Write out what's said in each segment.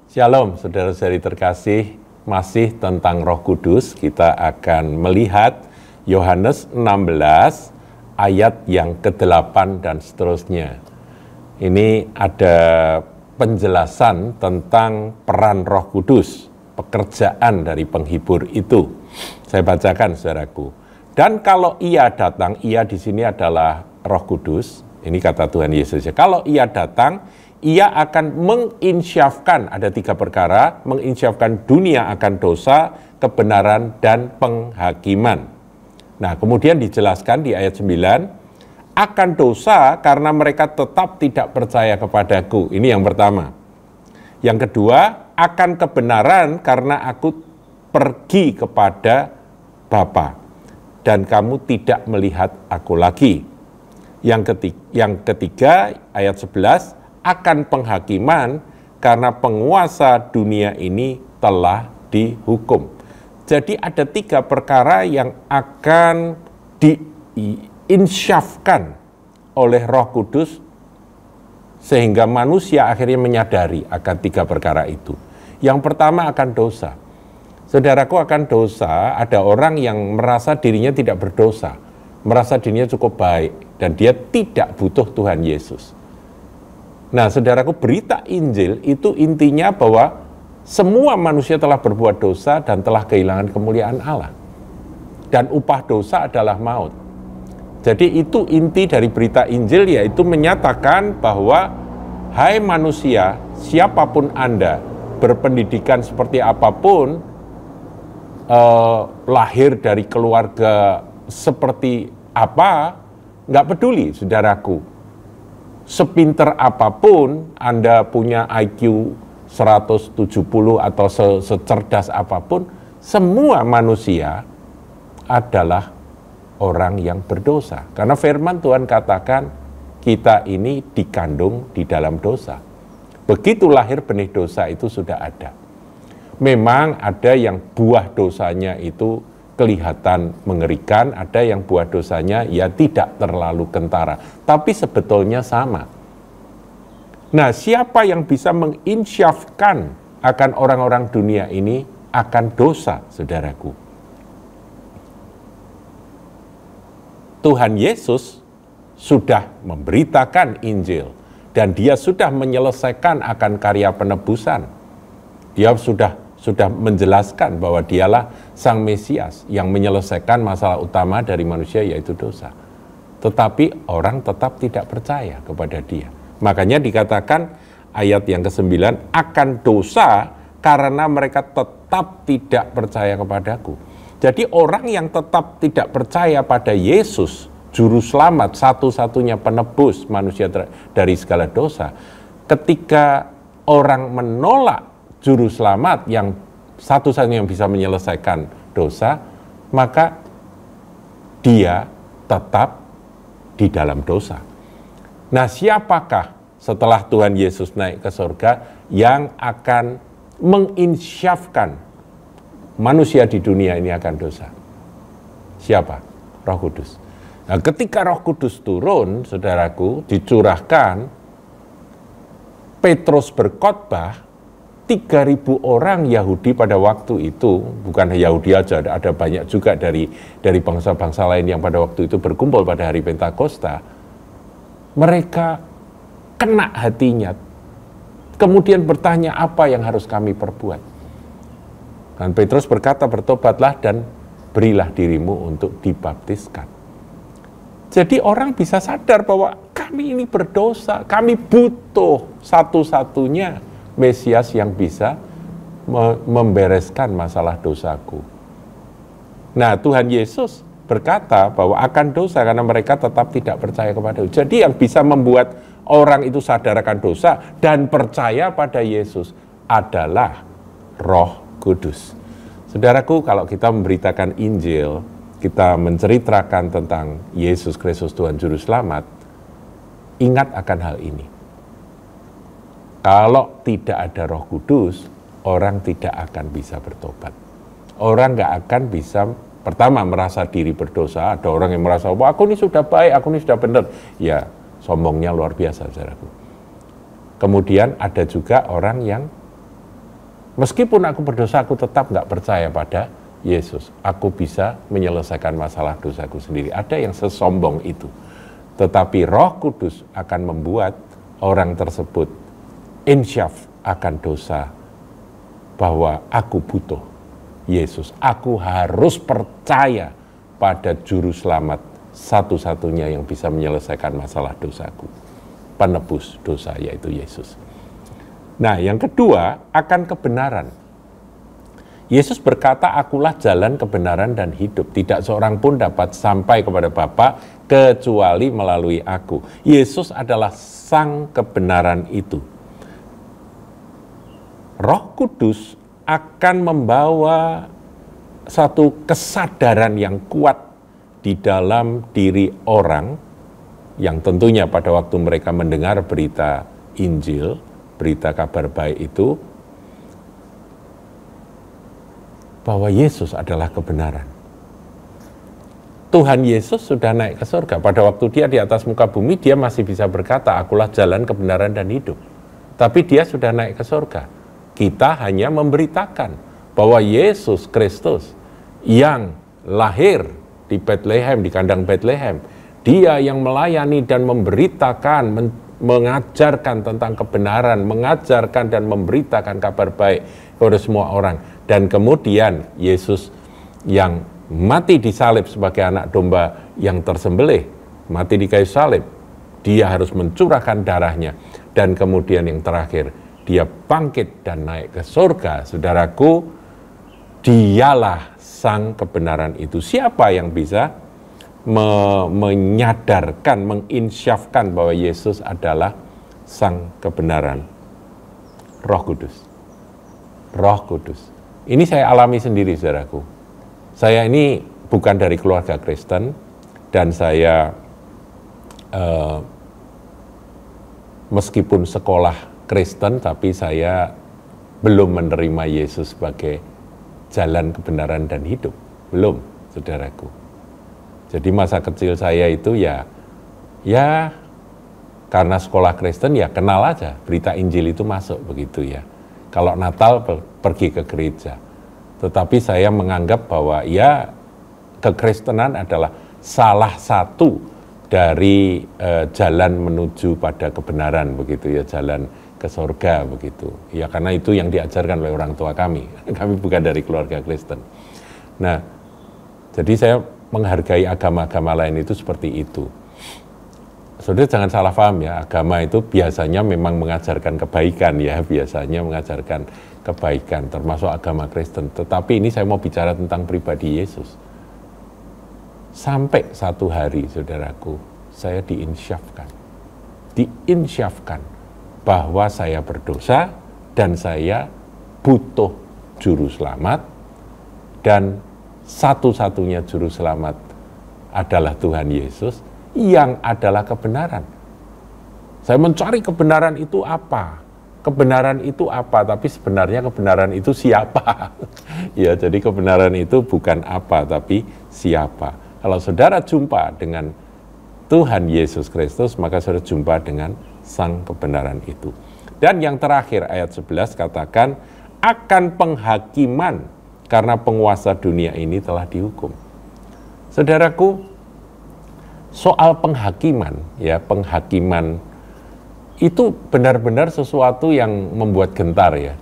Shalom, saudara-saudari terkasih, masih tentang Roh Kudus. Kita akan melihat Yohanes 16 ayat yang ke-8 dan seterusnya. Ini ada penjelasan tentang peran Roh Kudus, pekerjaan dari penghibur itu. Saya bacakan, saudaraku. Dan kalau ia datang, ia di sini adalah Roh Kudus. Ini kata Tuhan Yesus. Kalau ia datang, ia akan menginsyafkan, ada 3 perkara, menginsyafkan dunia akan dosa, kebenaran, dan penghakiman. Nah, kemudian dijelaskan di ayat 9, akan dosa karena mereka tetap tidak percaya kepadaku. Ini yang pertama. Yang kedua, akan kebenaran karena aku pergi kepada Bapa, dan kamu tidak melihat aku lagi. Yang ketiga ayat 11, akan penghakiman karena penguasa dunia ini telah dihukum. Jadi ada 3 perkara yang akan diinsyafkan oleh Roh Kudus sehingga manusia akhirnya menyadari akan 3 perkara itu. Yang pertama akan dosa. Saudaraku, akan dosa, ada orang yang merasa dirinya tidak berdosa, merasa dirinya cukup baik, dan dia tidak butuh Tuhan Yesus. Nah, saudaraku, berita Injil itu intinya bahwa semua manusia telah berbuat dosa dan telah kehilangan kemuliaan Allah. Dan upah dosa adalah maut. Jadi itu inti dari berita Injil, yaitu menyatakan bahwa, hai manusia, siapapun Anda, berpendidikan seperti apapun, lahir dari keluarga seperti apa, nggak peduli, saudaraku. Sepinter apapun, Anda punya IQ 170 atau secerdas apapun, semua manusia adalah orang yang berdosa. Karena firman Tuhan katakan, kita ini dikandung di dalam dosa. Begitu lahir benih dosa itu sudah ada. Memang ada yang buah dosanya itu kelihatan mengerikan, ada yang buah dosanya ya tidak terlalu kentara, tapi sebetulnya sama. Nah, siapa yang bisa menginsyafkan akan orang-orang dunia ini akan dosa, saudaraku? Tuhan Yesus sudah memberitakan Injil, dan dia sudah menyelesaikan akan karya penebusan. Dia sudah menjelaskan bahwa dialah Sang Mesias yang menyelesaikan masalah utama dari manusia, yaitu dosa. Tetapi orang tetap tidak percaya kepada dia. Makanya dikatakan ayat yang ke-9, akan dosa karena mereka tetap tidak percaya kepadaku. Jadi orang yang tetap tidak percaya pada Yesus, Juru Selamat, satu-satunya penebus manusia dari segala dosa, ketika orang menolak Juru Selamat yang satu-satunya yang bisa menyelesaikan dosa, maka dia tetap di dalam dosa. Nah, siapakah setelah Tuhan Yesus naik ke surga yang akan menginsyafkan manusia di dunia ini akan dosa? Siapa? Roh Kudus. Nah, ketika Roh Kudus turun, saudaraku, dicurahkan, Petrus berkhotbah, 3.000 orang Yahudi pada waktu itu, bukan Yahudi aja, ada banyak juga dari bangsa-bangsa lain yang pada waktu itu berkumpul pada hari Pentakosta. Mereka kena hatinya, kemudian bertanya, apa yang harus kami perbuat? Dan Petrus berkata, bertobatlah dan berilah dirimu untuk dibaptiskan. Jadi orang bisa sadar bahwa kami ini berdosa, kami butuh satu-satunya Mesias yang bisa membereskan masalah dosaku. Nah, Tuhan Yesus berkata bahwa akan dosa karena mereka tetap tidak percaya kepada Dia. Jadi yang bisa membuat orang itu sadar akan dosa dan percaya pada Yesus adalah Roh Kudus. Saudaraku, kalau kita memberitakan Injil, kita menceritakan tentang Yesus Kristus Tuhan Juru Selamat, ingat akan hal ini. Kalau tidak ada Roh Kudus, orang tidak akan bisa bertobat. Orang nggak akan bisa, pertama, merasa diri berdosa. Ada orang yang merasa, wah, aku ini sudah baik, aku ini sudah benar. Ya, sombongnya luar biasa, saudaraku. Kemudian ada juga orang yang Meskipun aku berdosa, aku tetap nggak percaya pada Yesus. Aku bisa menyelesaikan masalah dosaku sendiri. Ada yang sesombong itu. Tetapi Roh Kudus akan membuat orang tersebut insyaf akan dosa, bahwa aku butuh Yesus. Aku harus percaya pada Juru Selamat satu-satunya yang bisa menyelesaikan masalah dosaku. Penebus dosa, yaitu Yesus. Nah, yang kedua, akan kebenaran. Yesus berkata, akulah jalan, kebenaran, dan hidup. Tidak seorang pun dapat sampai kepada Bapa kecuali melalui aku. Yesus adalah sang kebenaran itu. Roh Kudus akan membawa satu kesadaran yang kuat di dalam diri orang, yang tentunya pada waktu mereka mendengar berita Injil, berita kabar baik itu, bahwa Yesus adalah kebenaran. Tuhan Yesus sudah naik ke surga. Pada waktu dia di atas muka bumi, dia masih bisa berkata, akulah jalan, kebenaran, dan hidup. Tapi dia sudah naik ke surga. Kita hanya memberitakan bahwa Yesus Kristus yang lahir di Bethlehem, di kandang Bethlehem, dia yang melayani dan memberitakan, mengajarkan tentang kebenaran, mengajarkan dan memberitakan kabar baik kepada semua orang. Dan kemudian Yesus yang mati disalib sebagai anak domba yang tersembelih, mati di kayu salib, dia harus mencurahkan darahnya. Dan kemudian yang terakhir, dia bangkit dan naik ke surga. Saudaraku, dialah sang kebenaran itu. Siapa yang bisa menyadarkan, menginsyafkan bahwa Yesus adalah sang kebenaran? Roh Kudus. Roh Kudus. Ini saya alami sendiri, saudaraku. Saya ini bukan dari keluarga Kristen, dan saya meskipun sekolah Kristen, tapi saya belum menerima Yesus sebagai jalan, kebenaran, dan hidup. Belum, saudaraku. Jadi masa kecil saya itu ya karena sekolah Kristen ya kenal aja, berita Injil itu masuk begitu ya. Kalau Natal pergi ke gereja. Tetapi saya menganggap bahwa ya kekristenan adalah salah satu dari jalan menuju pada kebenaran begitu ya, jalan ke surga begitu. Ya karena itu yang diajarkan oleh orang tua kami. Kami bukan dari keluarga Kristen. Nah, jadi saya menghargai agama-agama lain itu seperti itu. Saudara jangan salah paham ya, agama itu biasanya memang mengajarkan kebaikan ya, biasanya mengajarkan kebaikan, termasuk agama Kristen. Tetapi ini saya mau bicara tentang pribadi Yesus. Sampai satu hari, saudaraku, saya diinsyafkan bahwa saya berdosa dan saya butuh juru selamat, dan satu-satunya juru selamat adalah Tuhan Yesus yang adalah kebenaran. Saya mencari kebenaran itu apa? Kebenaran itu apa? Tapi sebenarnya kebenaran itu siapa? Ya, jadi kebenaran itu bukan apa, tapi siapa. Kalau saudara jumpa dengan Tuhan Yesus Kristus, maka saudara jumpa dengan sang kebenaran itu. Dan yang terakhir ayat 11 katakan, akan penghakiman karena penguasa dunia ini telah dihukum. Saudaraku, soal penghakiman, ya penghakiman itu benar-benar sesuatu yang membuat gentar ya.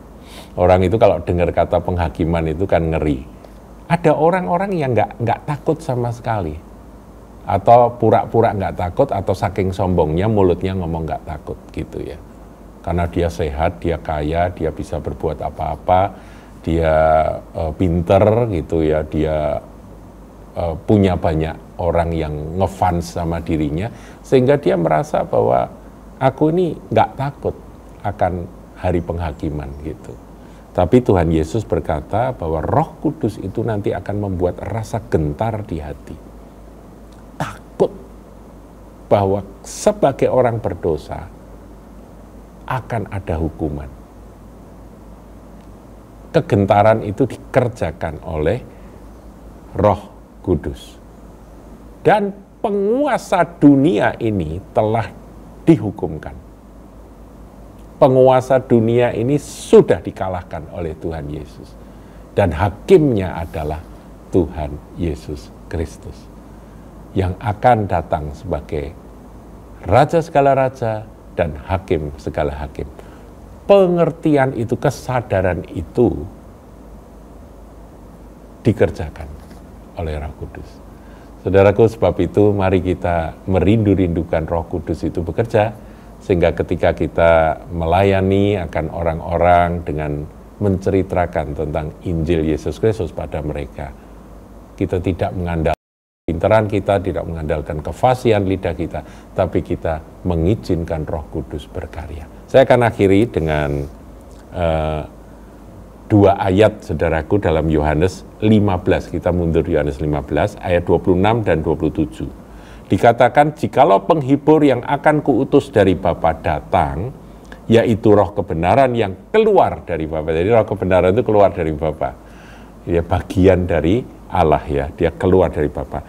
Orang itu kalau dengar kata penghakiman itu kan ngeri. Ada orang-orang yang nggak takut sama sekali, atau pura-pura nggak takut, atau saking sombongnya mulutnya ngomong nggak takut gitu ya. Karena dia sehat, dia kaya, dia bisa berbuat apa-apa, dia pinter gitu ya, dia punya banyak orang yang ngefans sama dirinya, sehingga dia merasa bahwa aku ini nggak takut akan hari penghakiman gitu. Tapi Tuhan Yesus berkata bahwa Roh Kudus itu nanti akan membuat rasa gentar di hati. Takut bahwa sebagai orang berdosa akan ada hukuman. Kegentaran itu dikerjakan oleh Roh Kudus. Dan penguasa dunia ini telah dihukumkan. penguasa dunia ini sudah dikalahkan oleh Tuhan Yesus. Dan hakimnya adalah Tuhan Yesus Kristus, yang akan datang sebagai Raja segala raja dan Hakim segala hakim. Pengertian itu, kesadaran itu dikerjakan oleh Roh Kudus. Saudaraku, sebab itu mari kita merindu-rindukan Roh Kudus itu bekerja, sehingga ketika kita melayani akan orang-orang dengan menceritakan tentang Injil Yesus Kristus pada mereka, kita tidak mengandalkan pinteran kita, tidak mengandalkan kefasihan lidah kita, tapi kita mengizinkan Roh Kudus berkarya. Saya akan akhiri dengan 2 ayat, saudaraku, dalam Yohanes 15. Kita mundur Yohanes 15, ayat 26 dan 27. Dikatakan, jikalau penghibur yang akan kuutus dari Bapa datang, yaitu Roh kebenaran yang keluar dari Bapa. Jadi Roh kebenaran itu keluar dari Bapa. Dia bagian dari Allah, ya, dia keluar dari Bapa.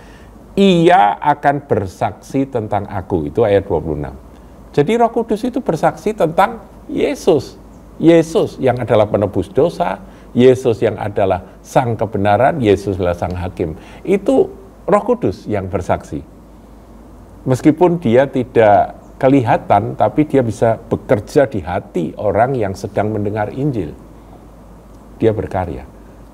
Ia akan bersaksi tentang aku, itu ayat 26. Jadi Roh Kudus itu bersaksi tentang Yesus. Yesus yang adalah penebus dosa, Yesus yang adalah sang kebenaran, Yesus adalah sang hakim. Itu Roh Kudus yang bersaksi. Meskipun dia tidak kelihatan, tapi dia bisa bekerja di hati orang yang sedang mendengar Injil. Dia berkarya.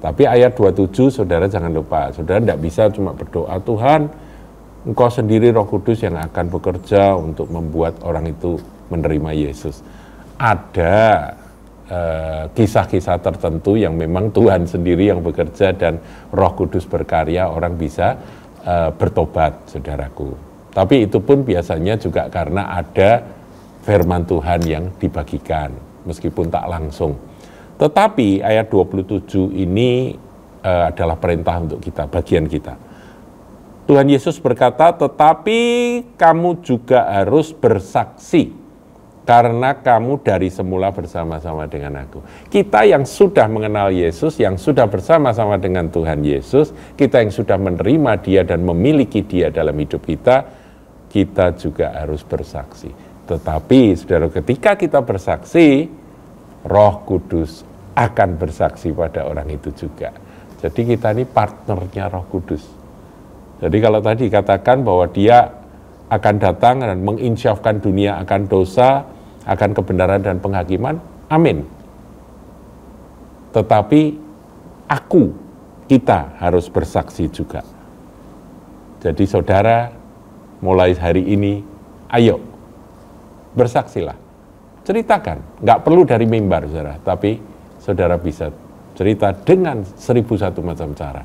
Tapi ayat 27, saudara jangan lupa, saudara tidak bisa cuma berdoa, Tuhan, Engkau sendiri Roh Kudus yang akan bekerja untuk membuat orang itu menerima Yesus. Ada kisah-kisah tertentu yang memang Tuhan sendiri yang bekerja dan Roh Kudus berkarya, orang bisa bertobat, saudaraku. Tapi itu pun biasanya juga karena ada firman Tuhan yang dibagikan, meskipun tak langsung. Tetapi ayat 27 ini adalah perintah untuk kita, bagian kita. Tuhan Yesus berkata, tetapi kamu juga harus bersaksi, karena kamu dari semula bersama-sama dengan aku. Kita yang sudah mengenal Yesus, yang sudah bersama-sama dengan Tuhan Yesus, kita yang sudah menerima Dia dan memiliki Dia dalam hidup kita juga harus bersaksi. Tetapi, saudara, ketika kita bersaksi, Roh Kudus akan bersaksi pada orang itu juga. Jadi kita ini partnernya Roh Kudus. Jadi kalau tadi katakan bahwa Dia akan datang dan menginsyafkan dunia akan dosa, akan kebenaran dan penghakiman, amin. Tetapi kita harus bersaksi juga. Jadi saudara, mulai hari ini, ayo, bersaksilah. Ceritakan, nggak perlu dari mimbar, saudara, tapi saudara bisa cerita dengan 1001 macam cara.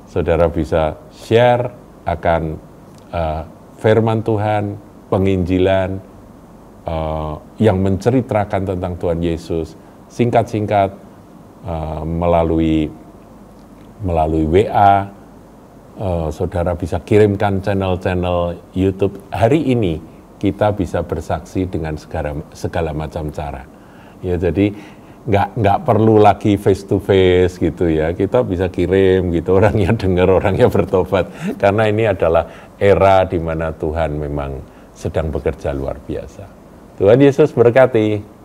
Saudara bisa share akan firman Tuhan, penginjilan, yang menceritakan tentang Tuhan Yesus, singkat-singkat, melalui WA, saudara bisa kirimkan channel-channel YouTube. Hari ini kita bisa bersaksi dengan segala macam cara. Ya, jadi nggak perlu lagi face to face gitu ya. Kita bisa kirim gitu, orangnya dengar, orangnya bertobat. Karena ini adalah era di mana Tuhan memang sedang bekerja luar biasa. Tuhan Yesus berkati.